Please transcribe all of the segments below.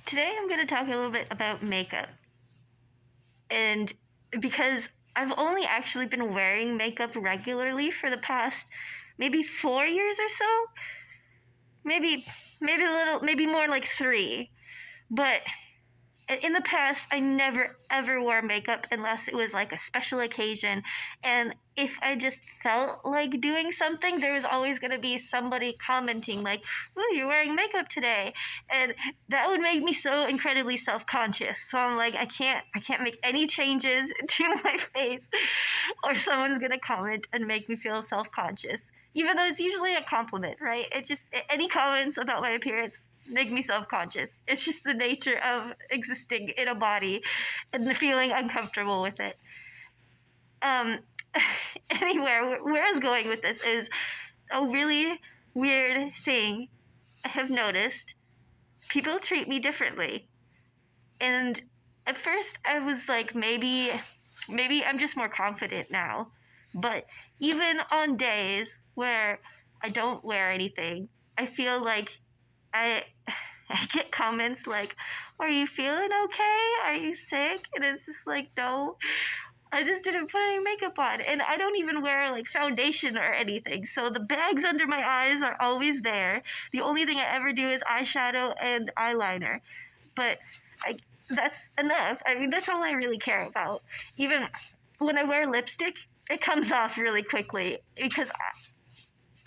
Today I'm going to talk a little bit about makeup. And because I've only actually been wearing makeup regularly for the past maybe 4 years or so. Maybe more like 3. But in the past, I never ever wore makeup unless it was like a special occasion. And if I just felt like doing something, there was always going to be somebody commenting, like, "Ooh, you're wearing makeup today." And that would make me so incredibly self conscious. So I'm like, I can't make any changes to my face, or someone's going to comment and make me feel self conscious. Even though it's usually a compliment, right? It just, any comments about my appearance make me self-conscious. It's just the nature of existing in a body and feeling uncomfortable with it. Anywhere, where I was going with this is a really weird thing I have noticed. People treat me differently. And at first I was like, maybe I'm just more confident now. But even on days where I don't wear anything, I feel like I I get comments like, "Are you feeling okay? Are you sick?" And it's just like, no, I just didn't put any makeup on. And I don't even wear like foundation or anything. So the bags under my eyes are always there. The only thing I ever do is eyeshadow and eyeliner. But that's enough. I mean, that's all I really care about. Even when I wear lipstick, it comes off really quickly because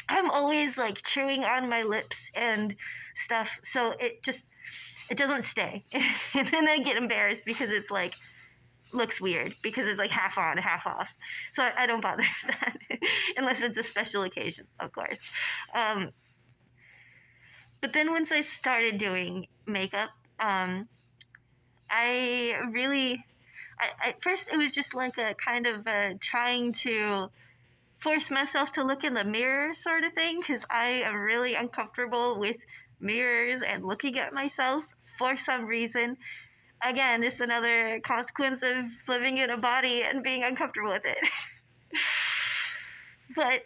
I'm always like chewing on my lips and stuff, so it doesn't stay. And then I get embarrassed because it's like looks weird because it's like half on, half off. So I don't bother with that unless it's a special occasion, of course. But then once I started doing makeup, I really, at first it was just like a kind of trying to force myself to look in the mirror sort of thing, because I am really uncomfortable with mirrors and looking at myself for some reason. Again, it's another consequence of living in a body and being uncomfortable with it. But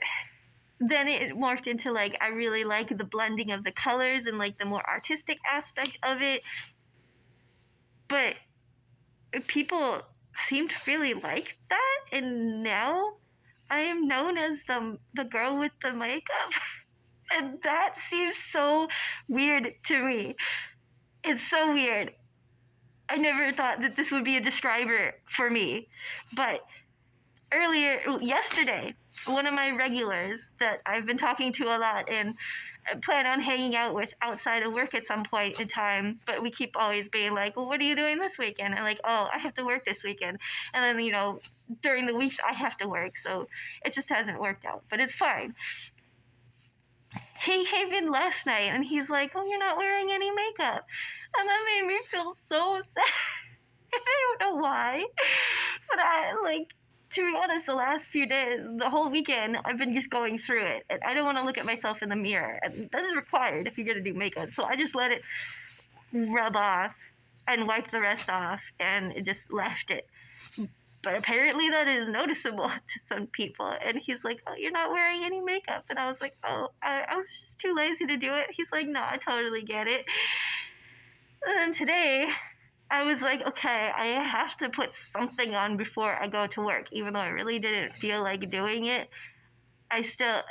then it morphed into like, I really like the blending of the colors and like the more artistic aspect of it. But people seem to really like that, and now I am known as the girl with the makeup. And that seems so weird to me. It's so weird. I never thought that this would be a describer for me. But yesterday, one of my regulars that I've been talking to a lot and plan on hanging out with outside of work at some point in time, but we keep always being like, "Well, what are you doing this weekend?" And like, "Oh, I have to work this weekend." And then, during the weeks I have to work, so it just hasn't worked out, but it's fine. He came in last night and he's like, "Oh, you're not wearing any makeup." And that made me feel so sad. I don't know why, but to be honest, the last few days, the whole weekend, I've been just going through it. And I don't want to look at myself in the mirror. And that is required if you're going to do makeup. So I just let it rub off and wipe the rest off and just left it. But apparently that is noticeable to some people. And he's like, "Oh, you're not wearing any makeup." And I was like, "Oh, I was just too lazy to do it." He's like, "No, I totally get it." And then today, I was like, okay, I have to put something on before I go to work. Even though I really didn't feel like doing it, I feel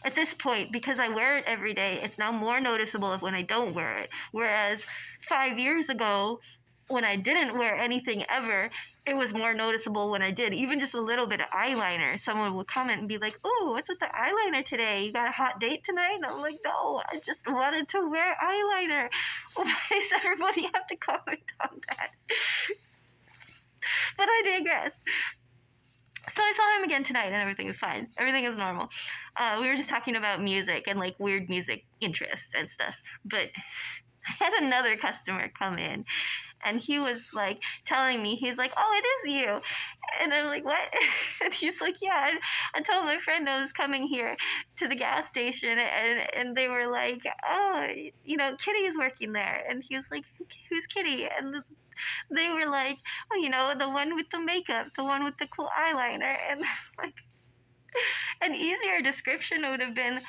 at this point, because I wear it every day, it's now more noticeable when I don't wear it. Whereas 5 years ago, when I didn't wear anything ever, it was more noticeable when I did. Even just a little bit of eyeliner. Someone would comment and be like, "Oh, what's with the eyeliner today? You got a hot date tonight?" And I'm like, "No, I just wanted to wear eyeliner." Why does everybody have to comment on that? But I digress. So I saw him again tonight and everything is fine. Everything is normal. We were just talking about music and like weird music interests and stuff. But I had another customer come in and he was like telling me, he's like, "Oh, it is you." And I'm like, "What?" And he's like, "Yeah, I told my friend I was coming here to the gas station and they were like, 'Oh, Kitty's working there.'" And he was like, "Who's Kitty?" And they were like, "Oh, the one with the makeup, the one with the cool eyeliner." And like, an easier description would have been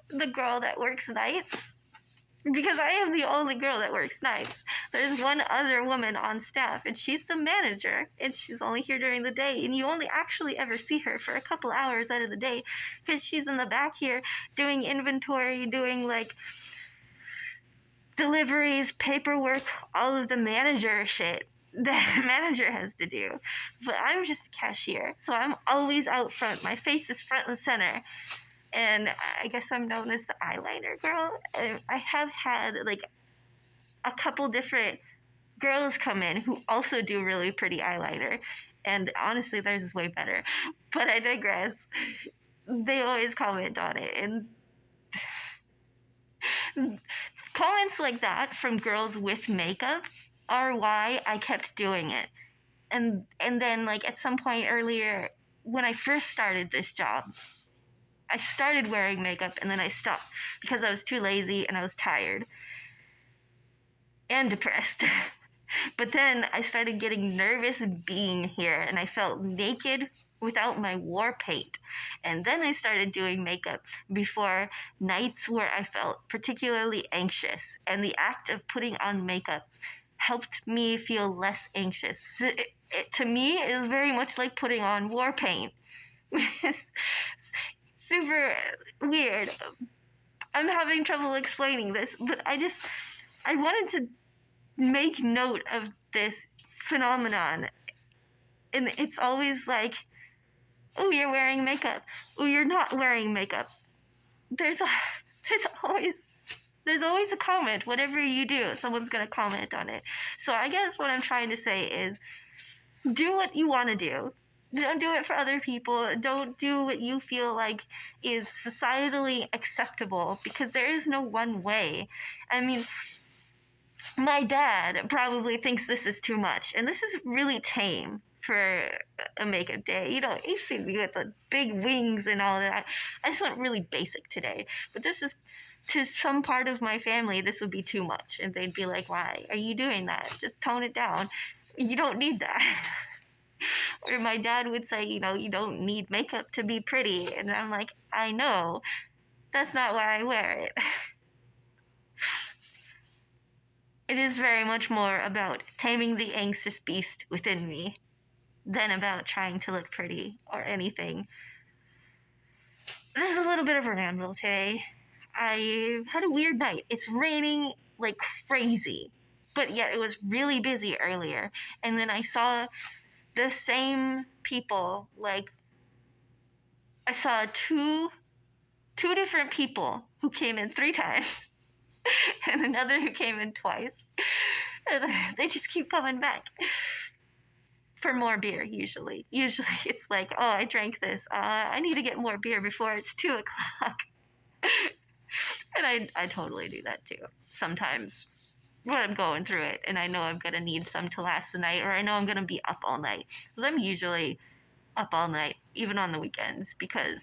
the girl that works nights. because I am the only girl that works nights. There's one other woman on staff, and she's the manager, and she's only here during the day, and you only actually ever see her for a couple hours out of the day, because she's in the back here doing inventory, doing like deliveries, paperwork, all of the manager shit that a manager has to do. But I'm just a cashier, so I'm always out front. My face is front and center. And I guess I'm known as the eyeliner girl. I have had like a couple different girls come in who also do really pretty eyeliner. And honestly, theirs is way better. But I digress. They always comment on it. And comments like that from girls with makeup are why I kept doing it. And then like at some point earlier when I first started this job, I started wearing makeup and then I stopped because I was too lazy and I was tired and depressed. But then I started getting nervous being here and I felt naked without my war paint. And then I started doing makeup before nights where I felt particularly anxious. And the act of putting on makeup helped me feel less anxious. To me, it is very much like putting on war paint. It's super weird. I'm having trouble explaining this, but I wanted to make note of this phenomenon. And it's always like, oh, you're wearing makeup. Oh, you're not wearing makeup. There's always a comment. Whatever you do, someone's going to comment on it. So I guess what I'm trying to say is do what you want to do. Don't do it for other people. Don't do what you feel like is societally acceptable, because there is no one way. I mean, my dad probably thinks this is too much, and this is really tame for a makeup day. You know, you've seen me with the big wings and all that. I just went really basic today. But this is, to some part of my family, this would be too much. And they'd be like, why are you doing that? Just tone it down. You don't need that. Or my dad would say, you know, you don't need makeup to be pretty. And I'm like, I know. That's not why I wear it. It is very much more about taming the anxious beast within me than about trying to look pretty or anything. This is a little bit of a ramble today. I had a weird night. It's raining like crazy, but yet it was really busy earlier. And then I saw the same people, like I saw two different people who came in 3 times and another who came in twice. And they just keep coming back for more beer. Usually it's like, oh, I drank this, I need to get more beer before it's 2 o'clock. And I totally do that too sometimes when I'm going through it and I know I'm gonna need some to last the night, or I know I'm gonna be up all night, because I'm usually up all night even on the weekends, because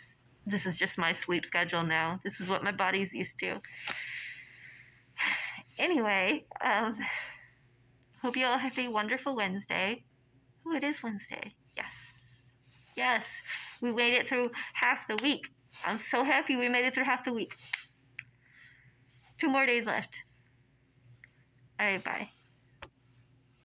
this is just my sleep schedule now. This is what my body's used to. Anyway, hope you all have a wonderful Wednesday. Oh, it is Wednesday. Yes, we made it through half the week. I'm so happy we made it through half the week. 2 more days left. All right, bye.